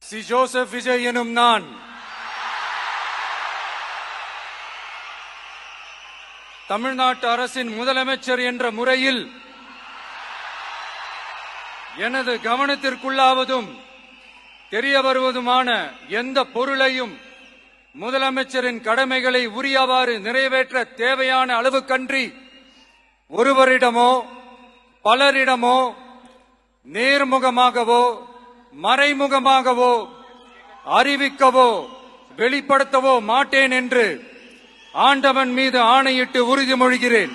C Joseph Vijay எனும் நான் தமிழ்நாட்டு அரசின் முதலமைச்சர் என்ற முறையில் எனது கவனத்திற்குள்ளாவதும் தெரிய வருவதுமான எந்த பொருளையும் முதலமைச்சரின் கடமைகளை உரியவாறு நிறைவேற்ற தேவையான அளவுக்கன்றி ஒருவரிடமோ பலரிடமோ நேர்முகமாகவோ மறைமுகமாகவோ அறிவிக்கவோ வெளிப்படுத்தவோ மாட்டேன் என்று ஆண்டவன் மீது ஆணையிட்டு உறுதிமொழிகிறேன்.